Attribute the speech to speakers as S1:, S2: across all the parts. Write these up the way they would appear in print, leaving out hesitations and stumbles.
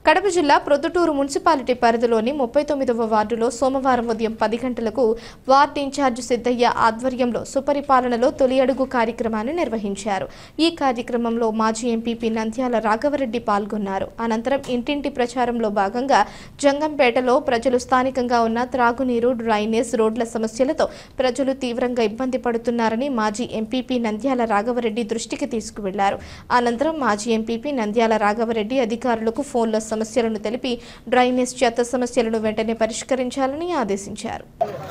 S1: కడప జిల్లా ప్రొద్దుటూరు మున్సిపాలిటీ పరిధిలోని 39వ వార్డులో సోమవారం ఉదయం 10 గంటలకు వార్డు ఇన్ఛార్జ్ సిద్ధయ్య ఆధ్వర్యంలో సుపరిపాలనలో తొలి అడుగు కార్యక్రమాన్ని నిర్వహించారు. ఈ కార్యక్రమంలో మాజీ ఎంపీపీ నంద్యాల రాఘవరెడ్డి పాల్గొన్నారు. అనంతరం ఇంటింటి ప్రచారంలో భాగంగా జంగంపేటలో ప్రజలు స్థానికంగా ఉన్న త్రాగునీరు, డ్రైనేజ్, రోడ్ల సమస్యలతో ప్రజలు తీవ్రంగా ఇబ్బంది పడుతున్నారని మాజీ ఎంపీపీ నంద్యాల రాఘవరెడ్డి దృష్టికి తీసుకువెళ్లారు. అనంతరం మాజీ ఎంపీపీ నంద్యాల రాఘవరెడ్డి అధికారులకు ఫోన్లో సమస్యలను తెలిపి డ్రైనేజ్ చెత్త సమస్యలను వెంటనే పరిష్కరించాలని ఆదేశించారు.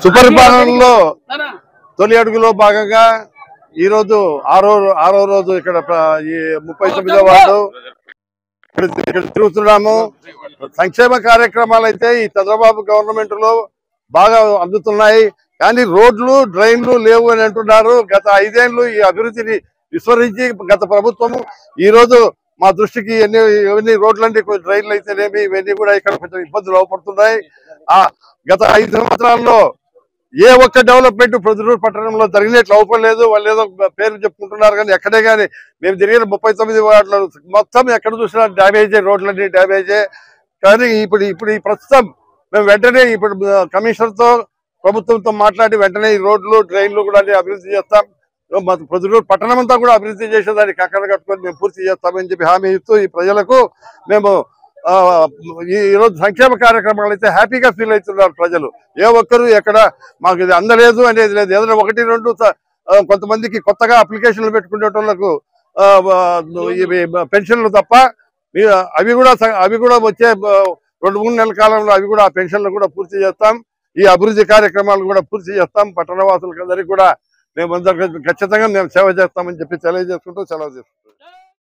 S2: సుపరిపాలనలో తొలి అడుగులో భాగంగా ఈ రోజు ఆరో రోజు ఇక్కడ ఈ 39వ వార్డు ఇక్కడ తిరుగుతున్నాము. సంక్షేమ కార్యక్రమాలు అయితే ఈ చంద్రబాబు గవర్నమెంట్ లో బాగా అందుతున్నాయి. కానీ రోడ్లు, డ్రైన్లు లేవు అని అంటున్నారు. గత 5 ఏళ్లు ఈ అభివృద్ధిని విస్మరించి గత ప్రభుత్వము ఈ రోజు మా దృష్టికి ఎన్ని రోడ్లంటే డ్రైన్లు అయితేనేమి ఇవన్నీ కూడా ఇక్కడ కొంచెం ఇబ్బందులు అవపడుతున్నాయి. గత 5 సంవత్సరాల్లో ఏ ఒక్క డెవలప్మెంట్ ప్రొద్దుటూరు పట్టణంలో జరిగినట్లు అవపడలేదు. వాళ్ళు ఏదో పేరు చెప్పుకుంటున్నారు కానీ ఎక్కడే కానీ మేము జరిగిన 39 వార్డులు మొత్తం ఎక్కడ చూసినా డ్యామేజే, రోడ్లన్నీ డ్యామేజే. కానీ ఇప్పుడు ఈ ప్రస్తుతం మేము వెంటనే ఇప్పుడు కమిషనర్తో ప్రభుత్వంతో మాట్లాడి వెంటనే ఈ రోడ్లు, డ్రైన్లు కూడా అభివృద్ధి చేస్తాం. ప్రొద్దుటూరు పట్టణం అంతా కూడా అభివృద్ధి చేసేదాన్ని కక్కన కట్టుకొని మేము పూర్తి చేస్తామని చెప్పి హామీ ఇస్తూ ఈ ప్రజలకు మేము ఈరోజు సంక్షేమ కార్యక్రమాలు అయితే హ్యాపీగా ఫీల్ అవుతున్నారు ప్రజలు. ఏ ఒక్కరు ఎక్కడ మాకు ఇది అందలేదు అనేది లేదు. ఏదైనా 1-2 కొంతమందికి కొత్తగా అప్లికేషన్లు పెట్టుకునే వాళ్ళకు పెన్షన్లు తప్ప అవి కూడా వచ్చే 2-3 నెలల కాలంలో అవి కూడా ఆ పెన్షన్లు కూడా పూర్తి చేస్తాం. ఈ అభివృద్ధి కార్యక్రమాలు కూడా పూర్తి చేస్తాం. పట్టణవాసులకు అందరికీ కూడా మేము ఖచ్చితంగా సేవ చేస్తామని చెప్పి తెలియజేసుకుంటూ సెలవు చేసుకుంటాం.